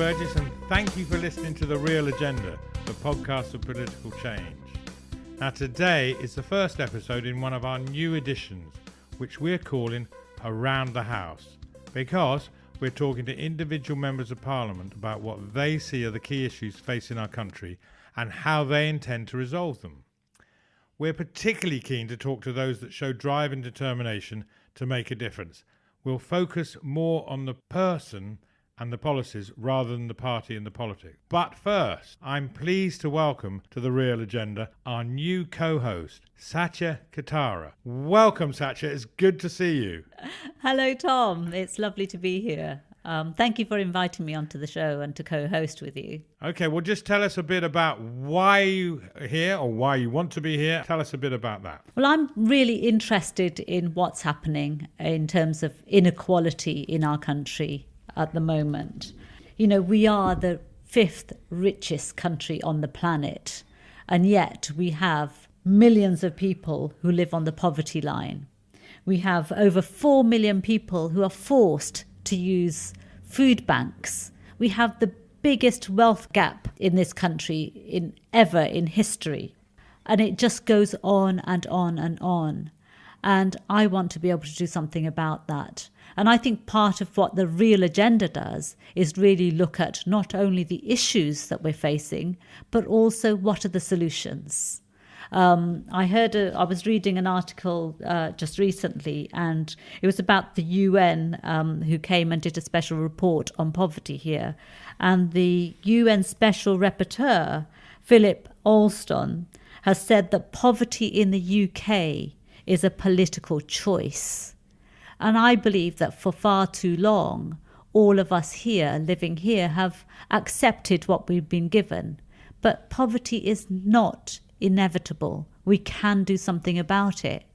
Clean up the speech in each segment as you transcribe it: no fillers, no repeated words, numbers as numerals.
Burgess, and thank you for listening to The Real Agenda, the podcast of political change. Now, today is the first episode in one of our new editions, which we're calling Around the House, because we're talking to individual members of Parliament about what they see are the key issues facing our country and how they intend to resolve them. We're particularly keen to talk to those that show drive and determination to make a difference. We'll focus more on the person and the policies rather than the party and the politics. But first, I'm pleased to welcome to The Real Agenda our new co-host, Satya Katara. Welcome, Satya. It's good to see you. Hello, Tom. It's lovely to be here. Thank you for inviting me onto the show and to co-host with you. Okay, well, just tell us a bit about why you are here or why you want to be here. Tell us a bit about that. Well, I'm really interested in what's happening in terms of inequality in our country at the moment. You know, we are the 5th richest country on the planet, and yet we have millions of people who live on the poverty line. We have over 4 million people who are forced to use food banks. We have the biggest wealth gap in this country ever in history. And it just goes on and on and on. And I want to be able to do something about that. And I think part of what the Real Agenda does is really look at not only the issues that we're facing, but also what are the solutions. I was reading an article just recently, and it was about the UN who came and did a special report on poverty here. And the UN Special Rapporteur, Philip Alston, has said that poverty in the UK is a political choice. And I believe that for far too long, all of us here, living here, have accepted what we've been given. But poverty is not inevitable. We can do something about it.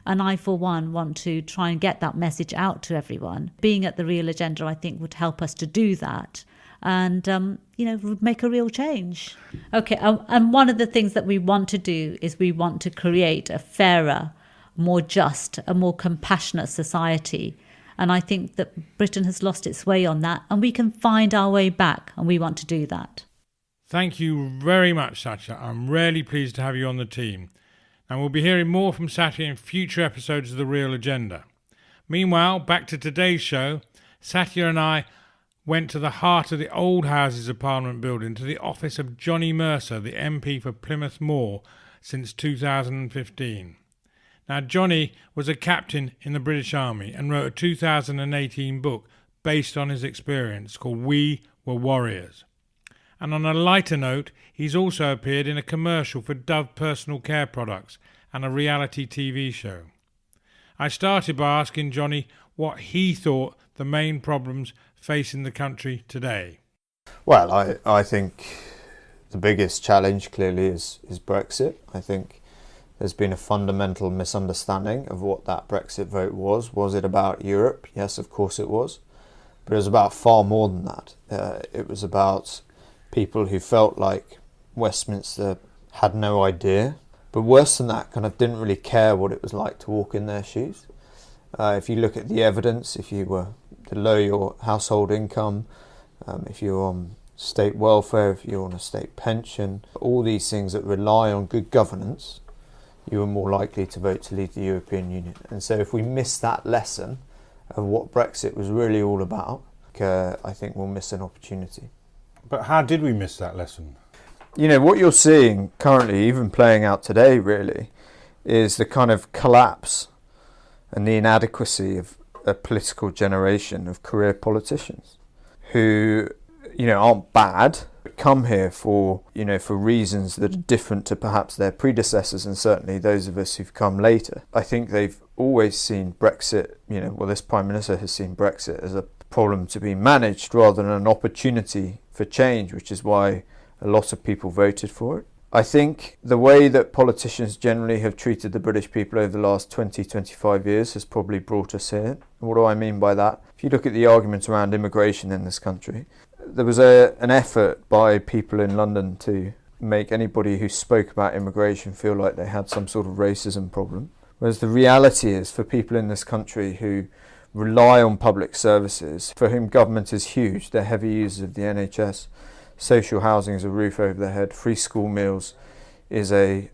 And I, for one, want to try and get that message out to everyone. Being at the Real Agenda, I think, would help us to do that and, make a real change. Okay, and one of the things that we want to do is we want to create a fairer, more just, a more compassionate society. And I think that Britain has lost its way on that, and we can find our way back, and we want to do that. Thank you very much, Satya. I'm really pleased to have you on the team. And we'll be hearing more from Satya in future episodes of The Real Agenda. Meanwhile, back to today's show, Satya and I went to the heart of the old Houses of Parliament building, to the office of Johnny Mercer, the MP for Plymouth Moor, since 2015. Now, Johnny was a captain in the British Army and wrote a 2018 book based on his experience called We Were Warriors. And on a lighter note, he's also appeared in a commercial for Dove personal care products and a reality TV show. I started by asking Johnny what he thought the main problems facing the country today. Well, I think the biggest challenge clearly is Brexit. I think there's been a fundamental misunderstanding of what that Brexit vote was. Was it about Europe? Yes, of course it was. But it was about far more than that. It was about people who felt like Westminster had no idea, but worse than that, kind of didn't really care what it was like to walk in their shoes. If you look at the evidence, if you were below your household income, if you're on state welfare, if you're on a state pension, all these things that rely on good governance, you were more likely to vote to leave the European Union. And so if we miss that lesson of what Brexit was really all about, I think we'll miss an opportunity. But how did we miss that lesson? You know, what you're seeing currently, even playing out today really, is the kind of collapse and the inadequacy of a political generation of career politicians who, aren't bad, but come here for reasons that are different to perhaps their predecessors and certainly those of us who've come later. I think they've always seen Brexit, this Prime Minister has seen Brexit as a problem to be managed rather than an opportunity for change, which is why a lot of people voted for it. I think the way that politicians generally have treated the British people over the last 20-25 years has probably brought us here. And what do I mean by that? If you look at the argument around immigration in this country, there was an effort by people in London to make anybody who spoke about immigration feel like they had some sort of racism problem. Whereas the reality is, for people in this country who rely on public services, for whom government is huge. They're heavy users of the NHS. Social housing is a roof over their head. Free school meals is a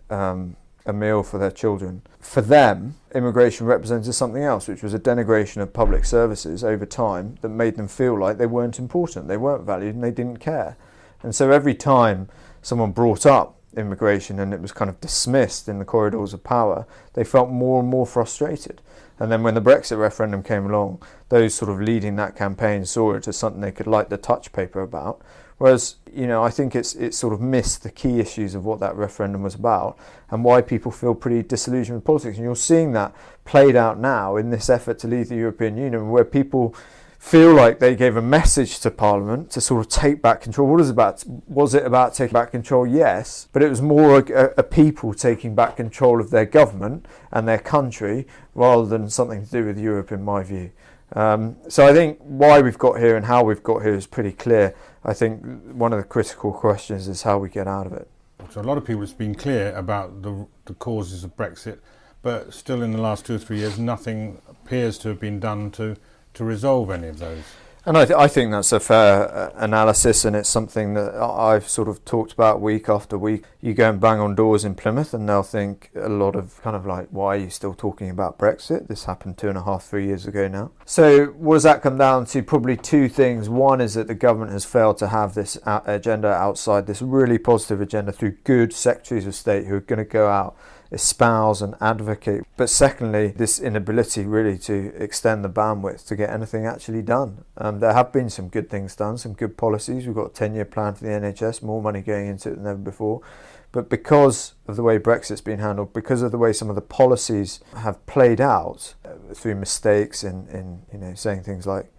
meal for their children. For them, immigration represented something else, which was a denigration of public services over time that made them feel like they weren't important, they weren't valued, and they didn't care. And so every time someone brought up immigration and it was kind of dismissed in the corridors of power, they felt more and more frustrated. And then when the Brexit referendum came along, those sort of leading that campaign saw it as something they could light the touch paper about. Whereas, I think it's sort of missed the key issues of what that referendum was about and why people feel pretty disillusioned with politics. And you're seeing that played out now in this effort to leave the European Union, where people feel like they gave a message to Parliament to sort of take back control. Was it about taking back control? Yes, but it was more a people taking back control of their government and their country rather than something to do with Europe, in my view. So I think why we've got here and how we've got here is pretty clear. I think one of the critical questions is how we get out of it. So a lot of people have been clear about the causes of Brexit, but still in the last 2 or 3 years nothing appears to have been done to resolve any of those. And I think that's a fair analysis, and it's something that I've sort of talked about week after week. You go and bang on doors in Plymouth and they'll think a lot of kind of like, why are you still talking about Brexit? This happened 2.5, 3 years ago now. So what does that come down to? Probably two things. One is that the government has failed to have this agenda outside, this really positive agenda through good secretaries of state who are going to go out, espouse and advocate. But secondly, this inability really to extend the bandwidth to get anything actually done. There have been some good things done, some good policies. We've got a 10-year plan for the NHS, more money going into it than ever before. But because of the way Brexit's been handled, because of the way some of the policies have played out through mistakes in saying things like,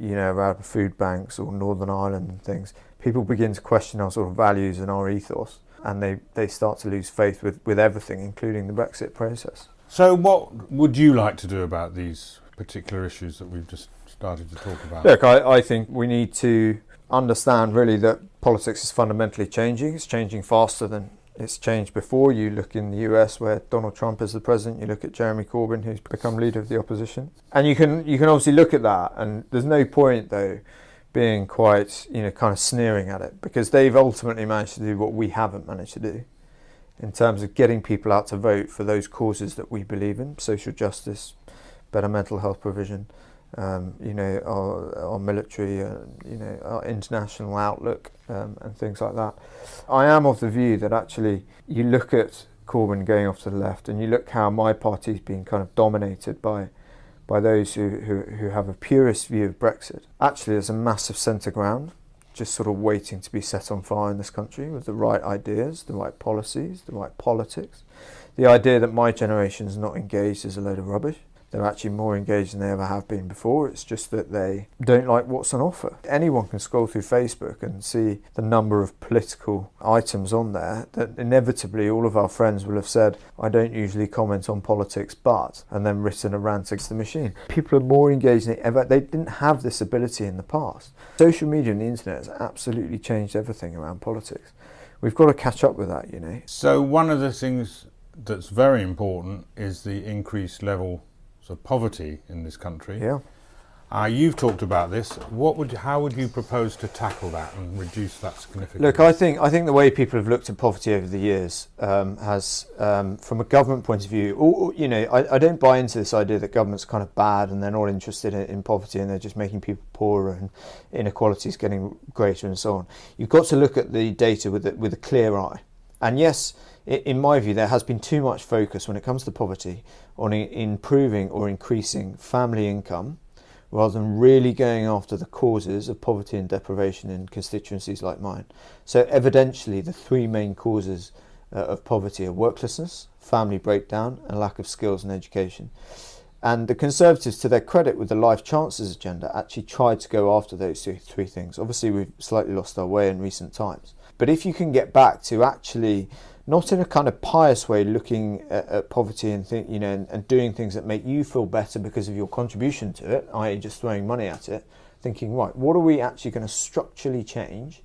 around food banks or Northern Ireland and things, people begin to question our sort of values and our ethos. And they start to lose faith with everything, including the Brexit process. So what would you like to do about these particular issues that we've just started to talk about? Look, I think we need to understand really that politics is fundamentally changing. It's changing faster than it's changed before. You look in the US where Donald Trump is the president, you look at Jeremy Corbyn who's become leader of the opposition. And you can obviously look at that, and there's no point though being quite, kind of sneering at it, because they've ultimately managed to do what we haven't managed to do in terms of getting people out to vote for those causes that we believe in: social justice, better mental health provision, our military, our international outlook, and things like that. I am of the view that actually you look at Corbyn going off to the left and you look how my party's been kind of dominated by those who have a purist view of Brexit. Actually, there's a massive centre ground just sort of waiting to be set on fire in this country with the right ideas, the right policies, the right politics. The idea that my generation is not engaged is a load of rubbish. They're actually more engaged than they ever have been before. It's just that they don't like what's on offer. Anyone can scroll through Facebook and see the number of political items on there that inevitably all of our friends will have said, I don't usually comment on politics, but, and then written a rant against the machine. People are more engaged than ever. They didn't have this ability in the past. Social media and the internet has absolutely changed everything around politics. We've got to catch up with that, So one of the things that's very important is the increased level of poverty in this country. Yeah. You've talked about this. How would you propose to tackle that and reduce that significantly? Look, I think the way people have looked at poverty over the years has, from a government point of view, I don't buy into this idea that government's kind of bad and they're not interested in poverty and they're just making people poorer and inequality is getting greater and so on. You've got to look at the data with a clear eye. And yes, in my view, there has been too much focus when it comes to poverty on improving or increasing family income rather than really going after the causes of poverty and deprivation in constituencies like mine. So evidentially, the three main causes of poverty are worklessness, family breakdown, and lack of skills and education. And the Conservatives, to their credit, with the Life Chances agenda, actually tried to go after those three things. Obviously, we've slightly lost our way in recent times. But if you can get back to actually, not in a kind of pious way, looking at poverty and and doing things that make you feel better because of your contribution to it, i.e. just throwing money at it, thinking, right, what are we actually going to structurally change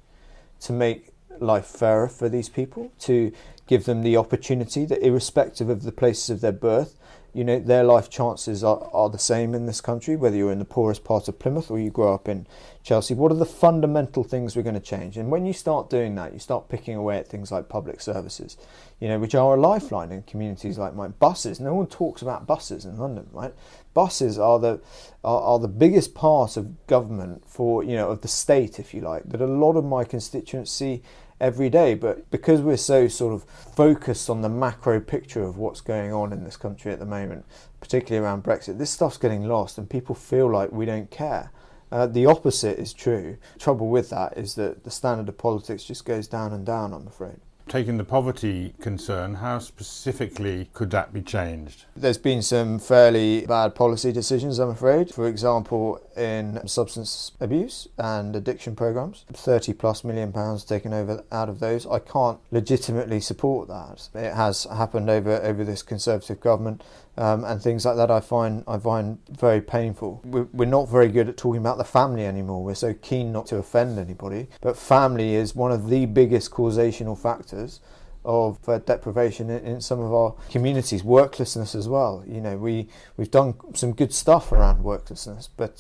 to make life fairer for these people, to give them the opportunity that irrespective of the places of their birth, their life chances are the same in this country, whether you're in the poorest part of Plymouth or you grow up in Chelsea. What are the fundamental things we're going to change? And when you start doing that, you start picking away at things like public services, which are a lifeline in communities like mine. Buses, no one talks about buses in London, right? Buses are the biggest part of government of the state, if you like, that a lot of my constituents see every day. But because we're so sort of focused on the macro picture of what's going on in this country at the moment, particularly around Brexit, this stuff's getting lost and people feel like we don't care. The opposite is true. The trouble with that is that the standard of politics just goes down and down, I'm afraid. Taking the poverty concern, how specifically could that be changed? There's been some fairly bad policy decisions, I'm afraid. For example, in substance abuse and addiction programmes, £30+ million taken out of those. I can't legitimately support that. It has happened over this Conservative government, and things like that I find very painful. We're not very good at talking about the family anymore. We're so keen not to offend anybody, but family is one of the biggest causational factors of deprivation in some of our communities. Worklessness as well. We've done some good stuff around worklessness, but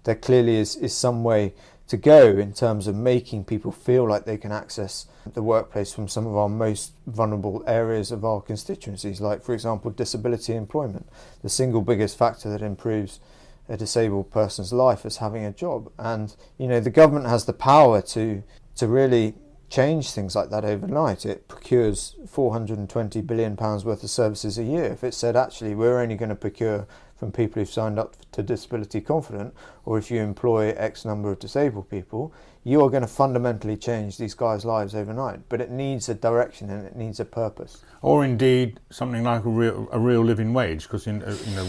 there clearly is some way to go in terms of making people feel like they can access the workplace from some of our most vulnerable areas of our constituencies, like, for example, disability employment. The single biggest factor that improves a disabled person's life is having a job. And, the government has the power to really change things like that overnight. It procures £420 billion worth of services a year. If it said, actually, we're only going to procure from people who've signed up to Disability Confident, or if you employ X number of disabled people, you are going to fundamentally change these guys' lives overnight. But it needs a direction and it needs a purpose. Or indeed something like a real living wage, because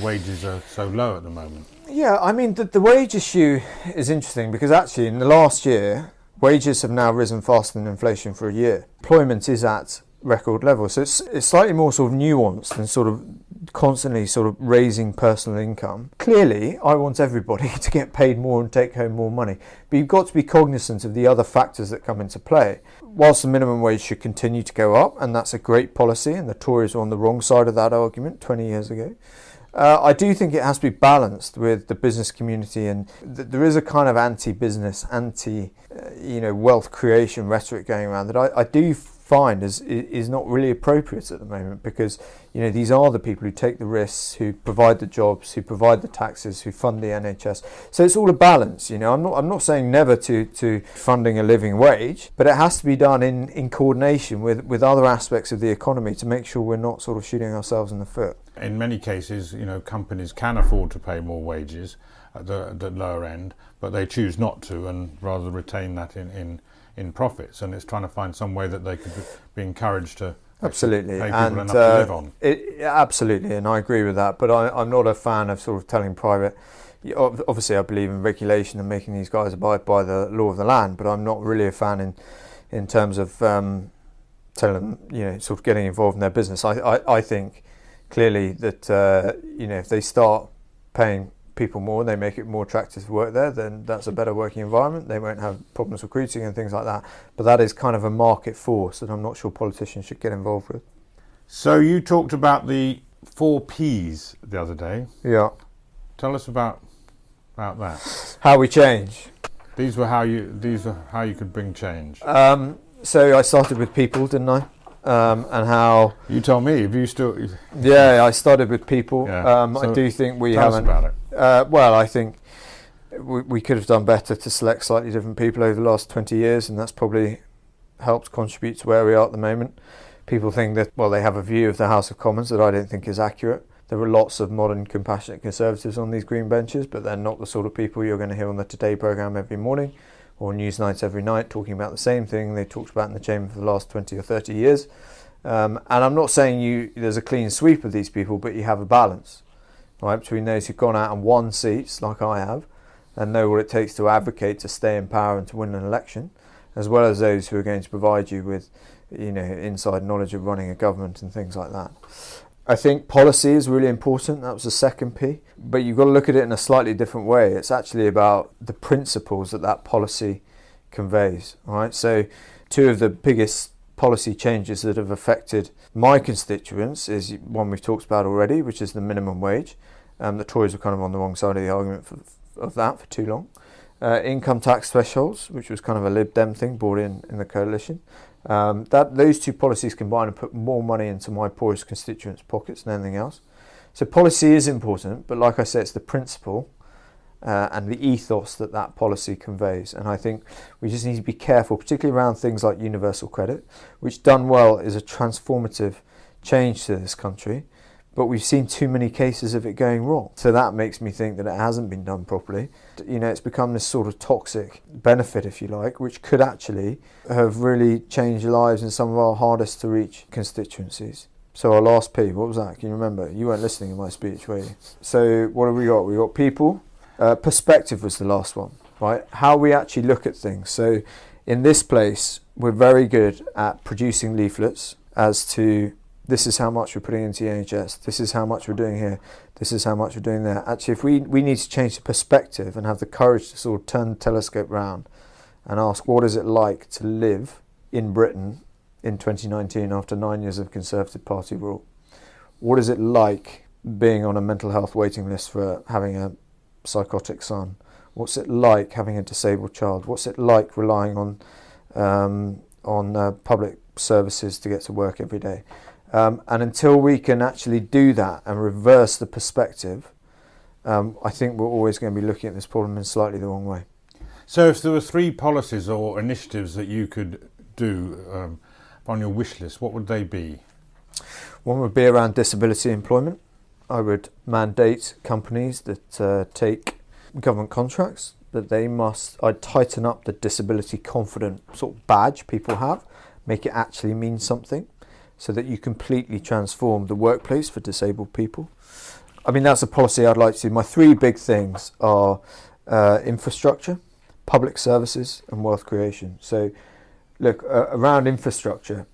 wages are so low at the moment. Yeah, I mean, the wage issue is interesting because actually in the last year, wages have now risen faster than inflation for a year. Employment is at record levels, so it's slightly more sort of nuanced than sort of constantly sort of raising personal income. Clearly, I want everybody to get paid more and take home more money, but you've got to be cognizant of the other factors that come into play. Whilst the minimum wage should continue to go up, and that's a great policy, and the Tories were on the wrong side of that argument 20 years ago, I do think it has to be balanced with the business community, and there is a kind of anti-business, wealth creation rhetoric going around that I do find is not really appropriate at the moment, because these are the people who take the risks, who provide the jobs, who provide the taxes, who fund the NHS. So it's all a balance. I'm not saying never to funding a living wage, but it has to be done in coordination with other aspects of the economy to make sure we're not sort of shooting ourselves in the foot. In many cases, companies can afford to pay more wages at the lower end, but they choose not to and rather retain that in profits. And it's trying to find some way that they could be encouraged to absolutely pay people enough to live on. Absolutely, and I agree with that. But I'm not a fan of sort of telling private. Obviously, I believe in regulation and making these guys abide by the law of the land. But I'm not really a fan in terms of telling them, sort of getting involved in their business. I think clearly that if they start paying people more, they make it more attractive to work there, then that's a better working environment. They won't have problems recruiting and things like that. But that is kind of a market force that I'm not sure politicians should get involved with. So you talked about the 4 Ps the other day. Yeah. Tell us about that. How we change. These are how you could bring change. So I started with people, didn't I? And how... You tell me, if you still... Yeah, I started with people. Yeah. I do think we tell haven't... Tell us about it. Well, I think we could have done better to select slightly different people over the last 20 years, and that's probably helped contribute to where we are at the moment. People think that, they have a view of the House of Commons that I don't think is accurate. There are lots of modern, compassionate Conservatives on these green benches, but they're not the sort of people you're going to hear on the Today programme every morning or news nights every night talking about the same thing they talked about in the Chamber for the last 20 or 30 years. And I'm not saying there's a clean sweep of these people, but you have a balance, right, between those who've gone out and won seats, like I have, and know what it takes to advocate to stay in power and to win an election, as well as those who are going to provide you with, inside knowledge of running a government and things like that. I think policy is really important. That was the second P. But you've got to look at it in a slightly different way. It's actually about the principles that policy conveys, right? So 2 of the biggest policy changes that have affected my constituents is one we've talked about already, which is the minimum wage. The Tories were kind of on the wrong side of the argument of that for too long. Income tax thresholds, which was kind of a Lib Dem thing brought in the coalition. Those two policies combined have put more money into my poorest constituents' pockets than anything else. So policy is important, but like I said, it's the principle and the ethos that policy conveys. And I think we just need to be careful, particularly around things like universal credit, which done well is a transformative change to this country. But we've seen too many cases of it going wrong. So that makes me think that it hasn't been done properly. It's become this sort of toxic benefit, if you like, which could actually have really changed lives in some of our hardest to reach constituencies. So our last P, what was that? Can you remember? You weren't listening in my speech, were you? So what have we got? We got people. Perspective was the last one, right? How we actually look at things. So in this place, we're very good at producing leaflets as to this is how much we're putting into the NHS, this is how much we're doing here, this is how much we're doing there. Actually, if we need to change the perspective and have the courage to sort of turn the telescope round and ask what is it like to live in Britain in 2019 after 9 years of Conservative Party rule. What is it like being on a mental health waiting list for having a psychotic son? What's it like having a disabled child? What's it like relying on public services to get to work every day? And until we can actually do that and reverse the perspective, I think we're always going to be looking at this problem in slightly the wrong way. So if there were 3 policies or initiatives that you could do on your wish list, what would they be? One would be around disability employment. I would mandate companies that take government contracts that I'd tighten up the disability confident sort of badge people have, make it actually mean something, so that you completely transform the workplace for disabled people. I mean, that's a policy I'd like to see. My 3 big things are infrastructure, public services and wealth creation. So look, around infrastructure,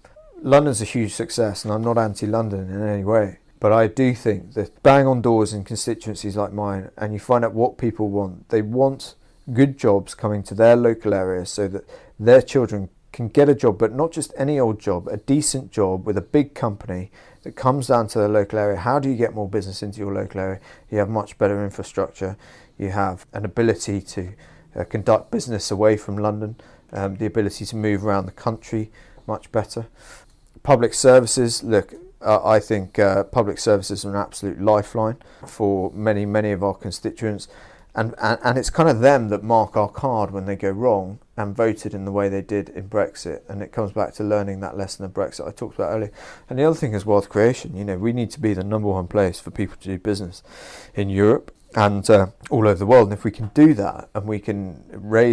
London's a huge success, and I'm not anti-London in any way. But I do think that bang on doors in constituencies like mine, and you find out what people want. They want good jobs coming to their local area so that their children can get a job, but not just any old job, a decent job with a big company that comes down to the local area. How do you get more business into your local area? You have much better infrastructure. You have an ability to conduct business away from London, the ability to move around the country much better. Public services, look, I think public services are an absolute lifeline for many, many of our constituents. And it's kind of them that mark our card when they go wrong and voted in the way they did in Brexit. And it comes back to learning that lesson of Brexit I talked about earlier. And the other thing is wealth creation. We need to be the number one place for people to do business in Europe and all over the world. And if we can do that and we can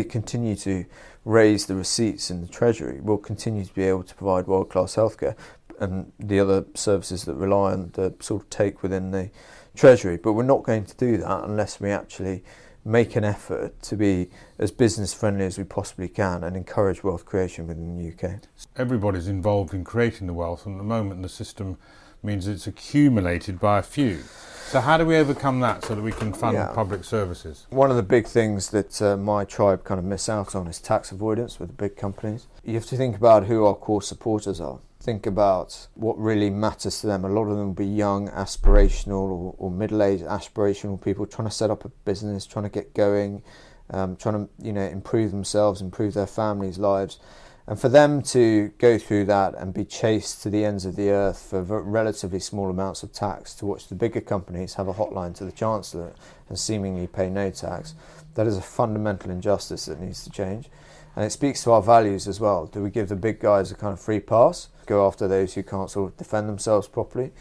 continue to raise the receipts in the Treasury, we'll continue to be able to provide world-class healthcare and the other services that rely on the sort of take within the Treasury. But we're not going to do that unless we actually make an effort to be as business friendly as we possibly can and encourage wealth creation within the UK. Everybody's involved in creating the wealth, and at the moment the system means it's accumulated by a few. So how do we overcome that so that we can fund public services? One of the big things that my tribe kind of miss out on is tax avoidance with the big companies. You have to think about who our core supporters are. Think about what really matters to them. A lot of them will be young, aspirational or middle-aged aspirational people trying to set up a business, trying to get going, trying to improve themselves, improve their families' lives. And for them to go through that and be chased to the ends of the earth for relatively small amounts of tax, to watch the bigger companies have a hotline to the Chancellor and seemingly pay no tax, that is a fundamental injustice that needs to change. And it speaks to our values as well. Do we give the big guys a kind of free pass, go after those who can't sort of defend themselves properly?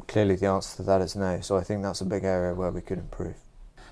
Clearly the answer to that is no. So I think that's a big area where we could improve.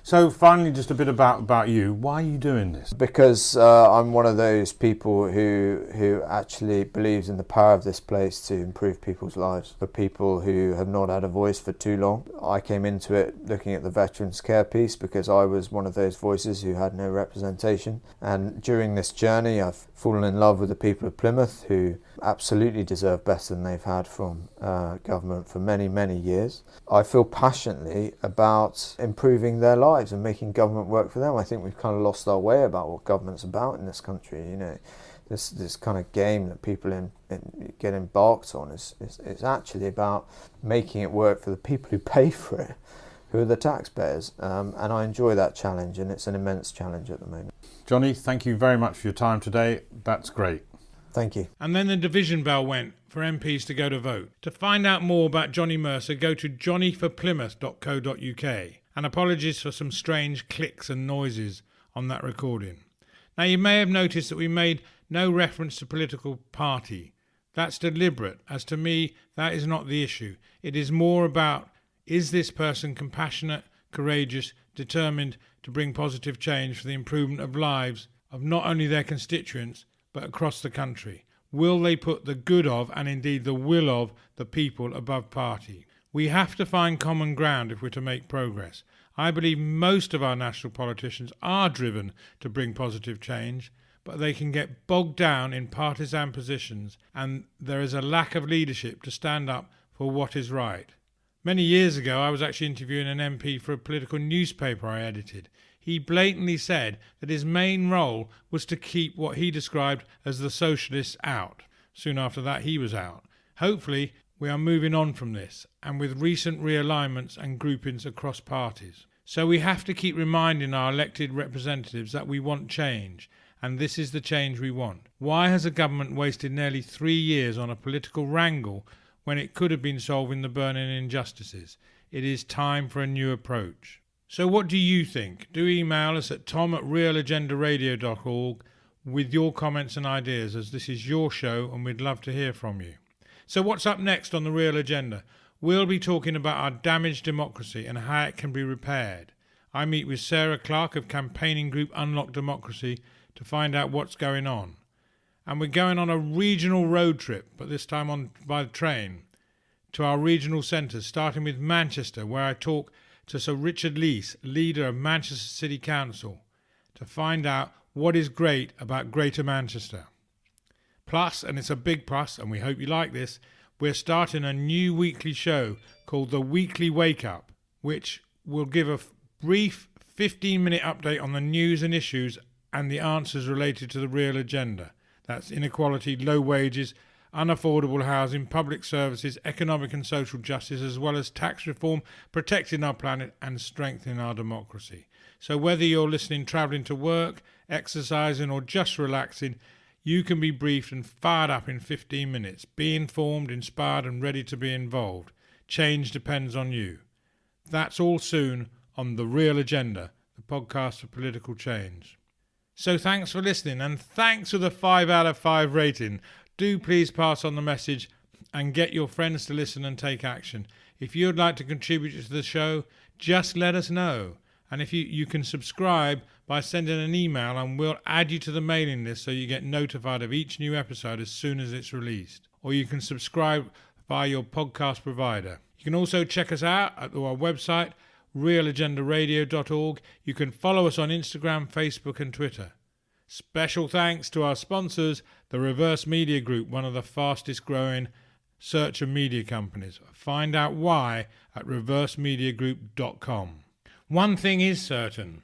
So finally, just a bit about you. Why are you doing this? Because I'm one of those people who actually believes in the power of this place to improve people's lives. For people who have not had a voice for too long, I came into it looking at the veterans care piece because I was one of those voices who had no representation. And during this journey, I've fallen in love with the people of Plymouth who absolutely deserve better than they've had from government for many, many years. I feel passionately about improving their lives and making government work for them. I think we've kind of lost our way about what government's about in this country. this kind of game that people get embarked on is actually about making it work for the people who pay for it, who are the taxpayers. And I enjoy that challenge, and it's an immense challenge at the moment. Johnny, thank you very much for your time today. That's great. Thank you. And then the division bell went for MPs to go to vote. To find out more about Johnny Mercer, go to johnnyforplymouth.co.uk. And apologies for some strange clicks and noises on that recording. Now, you may have noticed that we made no reference to political party. That's deliberate, as to me, that is not the issue. It is more about, is this person compassionate, courageous, determined to bring positive change for the improvement of lives of not only their constituents, but across the country? Will they put the good of, and indeed the will of, the people above party? We have to find common ground if we're to make progress. I believe most of our national politicians are driven to bring positive change, but they can get bogged down in partisan positions, and there is a lack of leadership to stand up for what is right. Many years ago, I was actually interviewing an MP for a political newspaper I edited. He blatantly said that his main role was to keep what he described as the socialists out. Soon after that, he was out. Hopefully, we are moving on from this, and with recent realignments and groupings across parties. So we have to keep reminding our elected representatives that we want change, and this is the change we want. Why has a government wasted nearly 3 years on a political wrangle when it could have been solving the burning injustices? It is time for a new approach. So what do you think? Do email us at tom@realagendaradio.org with your comments and ideas, as this is your show and we'd love to hear from you. So what's up next on The Real Agenda? We'll be talking about our damaged democracy and how it can be repaired. I meet with Sarah Clark of campaigning group Unlock Democracy to find out what's going on. And we're going on a regional road trip, but this time by train, to our regional centres, starting with Manchester, where I talk to Sir Richard Leese, leader of Manchester City Council, to find out what is great about Greater Manchester. Plus, and it's a big plus, and we hope you like this, we're starting a new weekly show called The Weekly Wake Up, which will give a brief 15-minute update on the news and issues and the answers related to the real agenda. That's inequality, low wages, unaffordable housing, public services, economic and social justice, as well as tax reform, protecting our planet and strengthening our democracy. So whether you're listening, travelling to work, exercising or just relaxing, you can be briefed and fired up in 15 minutes. Be informed, inspired and ready to be involved. Change depends on you. That's all soon on The Real Agenda, the podcast for political change. So thanks for listening, and thanks for the 5 out of 5 rating. Do please pass on the message and get your friends to listen and take action. If you'd like to contribute to the show, just let us know. And if you can subscribe by sending an email, and we'll add you to the mailing list so you get notified of each new episode as soon as it's released. Or you can subscribe via your podcast provider. You can also check us out at our website, realagendaradio.org. You can follow us on Instagram, Facebook and Twitter. Special thanks to our sponsors, the Reverse Media Group, one of the fastest growing search and media companies. Find out why at reversemediagroup.com. One thing is certain.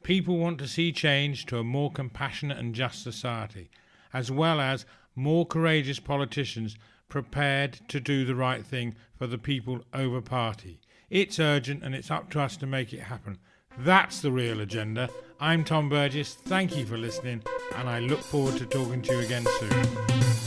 People want to see change to a more compassionate and just society, as well as more courageous politicians prepared to do the right thing for the people over party. It's urgent and it's up to us to make it happen. That's the real agenda. I'm Tom Burgess. Thank you for listening, and I look forward to talking to you again soon.